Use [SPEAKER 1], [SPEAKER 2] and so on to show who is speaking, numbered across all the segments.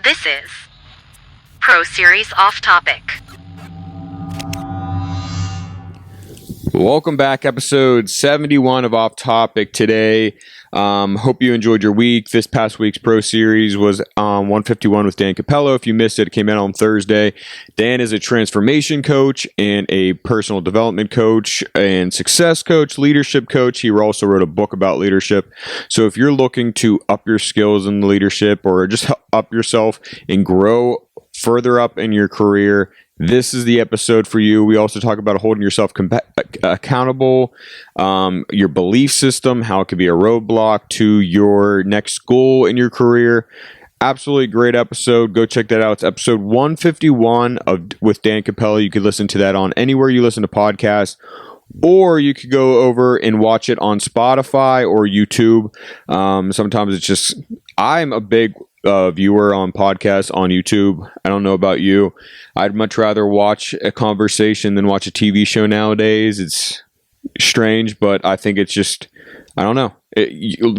[SPEAKER 1] This is Pro Series Off Topic.
[SPEAKER 2] Welcome back, episode 71 of Off Topic today. Hope you enjoyed your week. This past week's Pro Series was 151 with Dan Capello. If you missed it, it came out on Thursday. Dan is a transformation coach and a personal development coach and success coach, leadership coach. He also wrote a book about leadership. So if you're looking to up your skills in leadership or just up yourself and grow further up in your career, this is the episode for you. We also talk about holding yourself accountable, your belief system, how it could be a roadblock to your next goal in your career. Absolutely great episode. Go check that out. It's episode 151 with Dan Capello. You could listen to that on anywhere you listen to podcasts, or you could go over and watch it on Spotify or YouTube. Sometimes it's just, I'm a big viewer on podcasts on YouTube. I don't know about you. I'd much rather watch a conversation than watch a TV show nowadays. It's strange, but I think it's just, I don't know.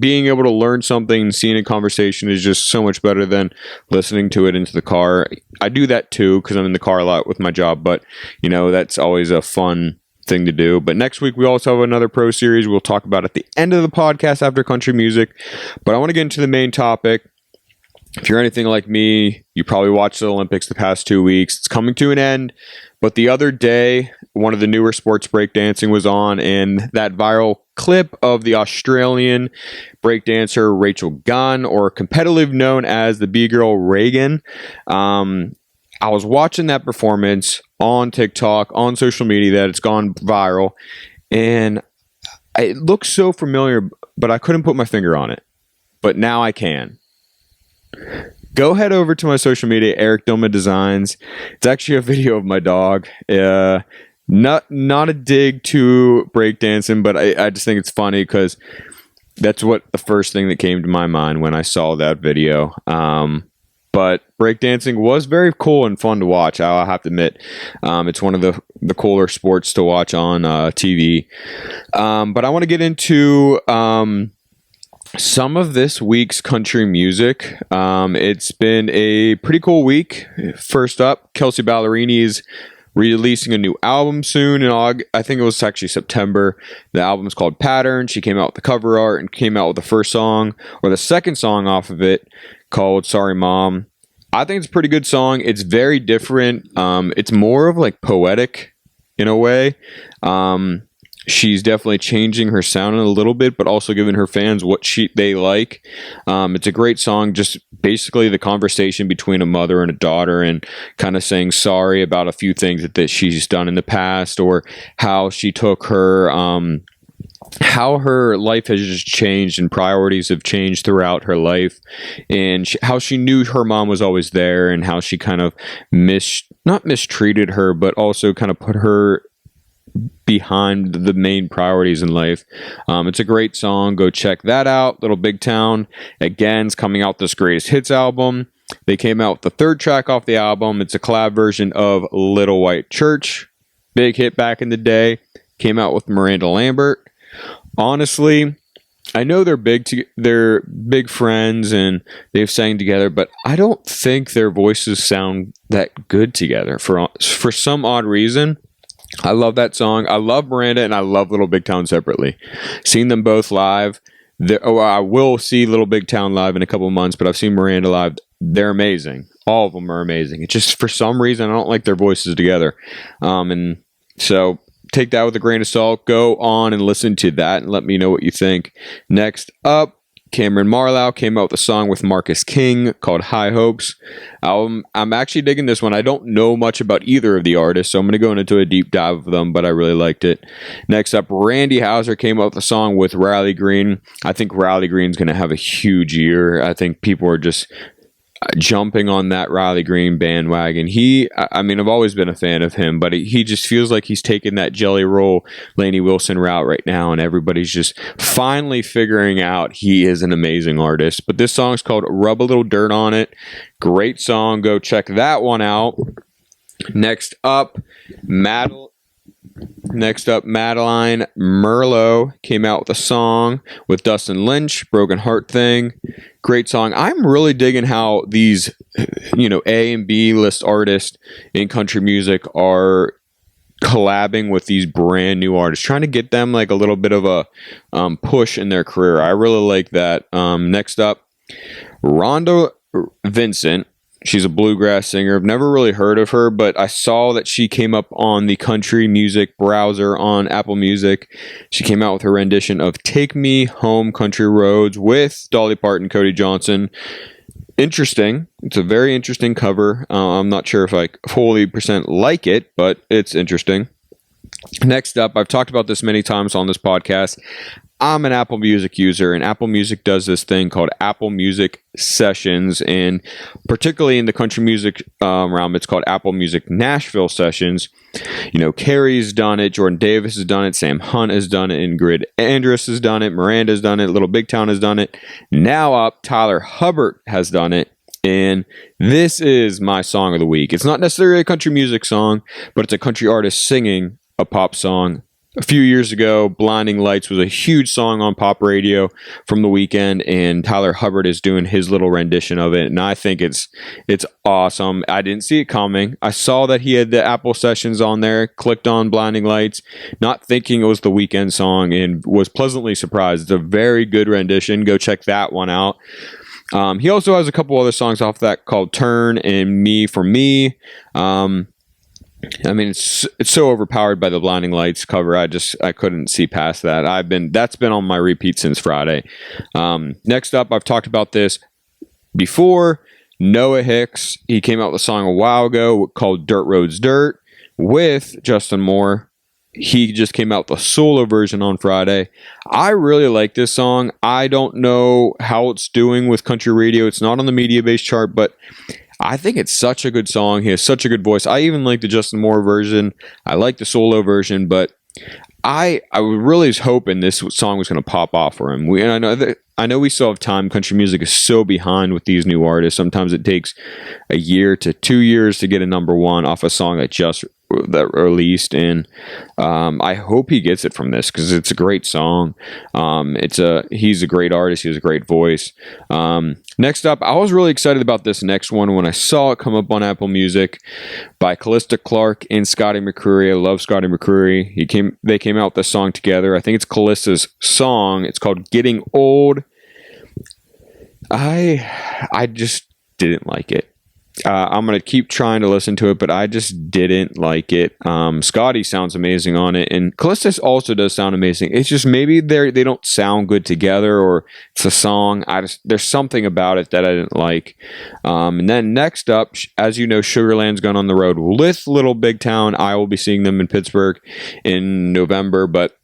[SPEAKER 2] Being able to learn something and seeing a conversation is just so much better than listening to it into the car. I do that too because I'm in the car a lot with my job, but that's always a fun thing to do. But next week we also have another Pro Series we'll talk about at the end of the podcast after country music. But I want to get into the main topic. If you're anything like me, you probably watched the Olympics the past 2 weeks. It's coming to an end. But the other day, one of the newer sports, breakdancing, was on, and that viral clip of the Australian breakdancer Rachel Gunn, or competitively known as the B-girl Reagan. I was watching that performance on TikTok, on social media, that it's gone viral, and it looks so familiar, but I couldn't put my finger on it. But now I can. Go head over to my social media, Eric Dilma Designs. It's actually a video of my dog. Not a dig to breakdancing, but I just think it's funny because that's what the first thing that came to my mind when I saw that video. But breakdancing was very cool and fun to watch. I'll have to admit, it's one of the cooler sports to watch on TV. But I want to get into some of this week's country music. It's been a pretty cool week. First up, Kelsey Ballerini is releasing a new album soon in August. I think it was actually September. The album's called Pattern. She came out with the cover art and came out with the first song, or the second song off of it, called Sorry Mom. I think it's a pretty good song. It's very different. It's more of like poetic in a way. She's definitely changing her sound a little bit, but also giving her fans what they like. It's a great song, just basically the conversation between a mother and a daughter, and kind of saying sorry about a few things that she's done in the past, or how she took her, how her life has just changed and priorities have changed throughout her life, and how she knew her mom was always there, and how she kind of not mistreated her, but also kind of put her behind the main priorities in life. It's a great song. Go check that out. Little Big Town, again, is coming out this greatest hits album. They came out with the third track off the album. It's a collab version of Little White Church. Big hit back in the day. Came out with Miranda Lambert. Honestly, I know they're big friends and they've sang together, but I don't think their voices sound that good together for some odd reason. I love that song. I love Miranda and I love Little Big Town separately. Seen them both live. I will see Little Big Town live in a couple of months, but I've seen Miranda live. They're amazing. All of them are amazing. It's just for some reason I don't like their voices together. And so take that with a grain of salt. Go on and listen to that and let me know what you think. Next up, Cameron Marlowe came out with a song with Marcus King called High Hopes. I'm actually digging this one. I don't know much about either of the artists, so I'm going to go into a deep dive of them, but I really liked it. Next up, Randy Houser came out with a song with Riley Green. I think Riley Green's going to have a huge year. I think people are just jumping on that Riley Green bandwagon. I've always been a fan of him, but he just feels like he's taking that Jelly Roll, Lainey Wilson route right now, and everybody's just finally figuring out he is an amazing artist. But this song's called Rub a Little Dirt on It. Great song. Go check that one out. Next up, Madeline Merlo came out with a song with Dustin Lynch, Broken Heart Thing. great song. I'm really digging how these, A and B list artists in country music are collabing with these brand new artists, trying to get them like a little bit of a push in their career. I really like that. Next up, Rhonda Vincent. She's a bluegrass singer. I've never really heard of her, but I saw that she came up on the country music browser on Apple Music. She came out with her rendition of Take Me Home Country Roads with Dolly Parton, Cody Johnson. Interesting. It's a very interesting cover. I'm not sure if I fully percent like it, but it's interesting. Next up, I've talked about this many times on this podcast. I'm an Apple Music user, and Apple Music does this thing called Apple Music Sessions, and particularly in the country music realm, it's called Apple Music Nashville Sessions. Carrie's done it, Jordan Davis has done it, Sam Hunt has done it, Ingrid Andress has done it, Miranda's done it, Little Big Town has done it. Now up, Tyler Hubbard has done it, and this is my song of the week. It's not necessarily a country music song, but it's a country artist singing a pop song. A few years ago, Blinding Lights was a huge song on pop radio from The Weeknd, and Tyler Hubbard is doing his little rendition of it, and I think it's awesome. I didn't see it coming. I saw that he had the Apple Sessions on there, clicked on Blinding Lights, not thinking it was the Weeknd song, and was pleasantly surprised. It's a very good rendition. Go check that one out. He also has a couple other songs off that called Turn and Me for Me. It's so overpowered by the Blinding Lights cover. I couldn't see past that. That's been on my repeat since Friday. Next up, I've talked about this before. Noah Hicks. He came out with a song a while ago called Dirt Roads Dirt with Justin Moore. He just came out with a solo version on Friday. I really like this song. I don't know how it's doing with country radio. It's not on the Mediabase chart, but I think it's such a good song. He has such a good voice. I even like the Justin Moore version. I like the solo version, but I really was hoping this song was going to pop off for him. I know we still have time. Country music is so behind with these new artists. Sometimes it takes a year to 2 years to get a number one off a song that released, and I hope he gets it from this because it's a great song. He's a great artist. He has a great voice. Next up, I was really excited about this next one when I saw it come up on Apple Music by Callista Clark and Scotty McCreery. I love Scotty McCreery. They came out with this song together. I think it's Callista's song. It's called Getting Old. I just didn't like it. I'm going to keep trying to listen to it, but I just didn't like it. Scotty sounds amazing on it, and Callista also does sound amazing. It's just maybe they don't sound good together, or it's a song. There's something about it that I didn't like. And then next up, as you know, Sugarland's gone on the road with Little Big Town. I will be seeing them in Pittsburgh in November, but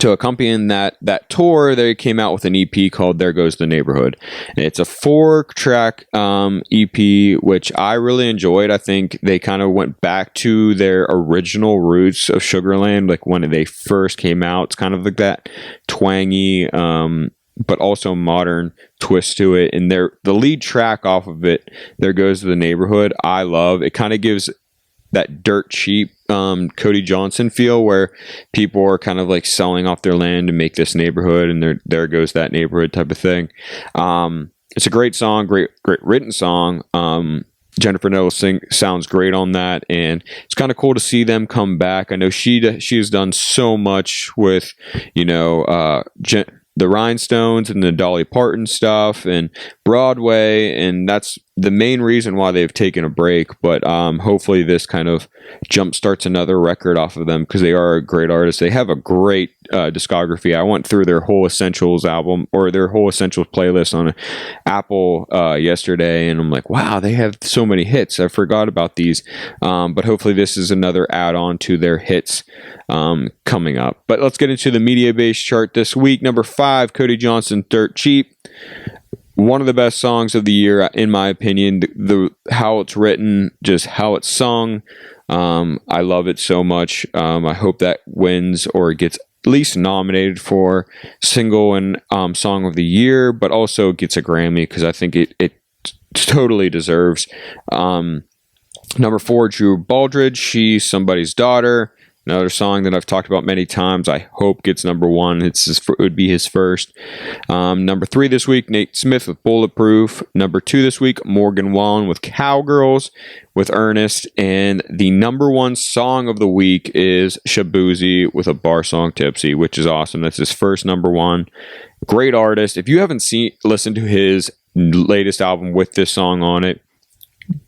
[SPEAKER 2] to accompany that tour, they came out with an EP called There Goes the Neighborhood. And it's a 4-track EP, which I really enjoyed. I think they kind of went back to their original roots of Sugarland, like when they first came out. It's kind of like that twangy, but also modern twist to it. And the lead track off of it, There Goes the Neighborhood, I love. It kind of gives that dirt cheap Cody Johnson feel, where people are kind of like selling off their land to make this neighborhood, and there goes that neighborhood type of thing. It's a great song, great written song. Jennifer Nettles sounds great on that, and it's kind of cool to see them come back. I know she has done so much with the Rhinestones and the Dolly Parton stuff and Broadway, and that's the main reason why they've taken a break. But hopefully this kind of jumpstarts another record off of them, because they are a great artist. They have a great discography. I went through their whole Essentials album, or their whole Essentials playlist on Apple yesterday, and I'm like, wow, they have so many hits. I forgot about these. But hopefully this is another add-on to their hits coming up. But let's get into the Mediabase chart this week. Number 5, Cody Johnson, Dirt Cheap. One of the best songs of the year, in my opinion. The how it's written, just how it's sung. I love it so much. I hope that wins or gets at least nominated for single and song of the year, but also gets a Grammy, because I think it totally deserves. Number 4, Drew Baldridge, She's Somebody's Daughter. Another song that I've talked about many times. I hope gets number one. It would be his first. Number 3 this week, Nate Smith with Bulletproof. Number 2 this week, Morgan Wallen with Cowgirls with Ernest. And the number 1 song of the week is Shabuzi with a bar song, Tipsy, which is awesome. That's his first number 1. Great artist. If you haven't listened to his latest album with this song on it,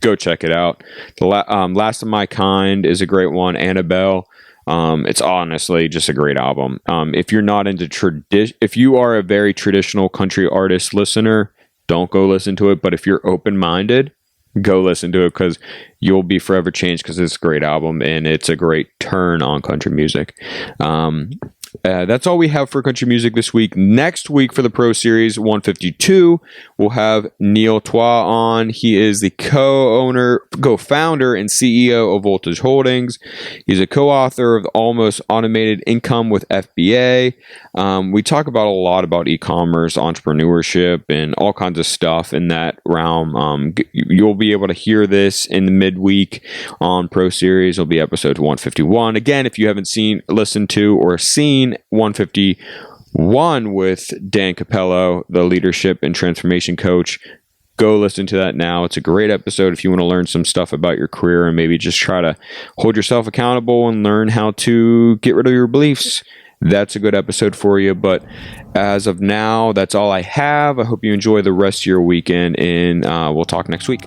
[SPEAKER 2] go check it out. The Last of My Kind is a great one. Annabelle. It's honestly just a great album. If you're not into if you are a very traditional country artist listener, don't go listen to it. But if you're open-minded, go listen to it, because you'll be forever changed, because it's a great album and it's a great turn on country music. That's all we have for country music this week. Next week for the Pro Series 152, we'll have Neil Twa on. He is the co-founder and CEO of Voltage Holdings. He's a co-author of Almost Automated Income with FBA. We talk about a lot about e-commerce, entrepreneurship, and all kinds of stuff in that realm. You'll be able to hear this in the midweek on Pro Series. It'll be episode 151. Again, if you haven't listened to, or seen 151 with Dan Capello, the leadership and transformation coach, go listen to that now. It's a great episode if you want to learn some stuff about your career and maybe just try to hold yourself accountable and learn how to get rid of your beliefs. That's a good episode for you. But as of now, that's all I have. I hope you enjoy the rest of your weekend, and we'll talk next week.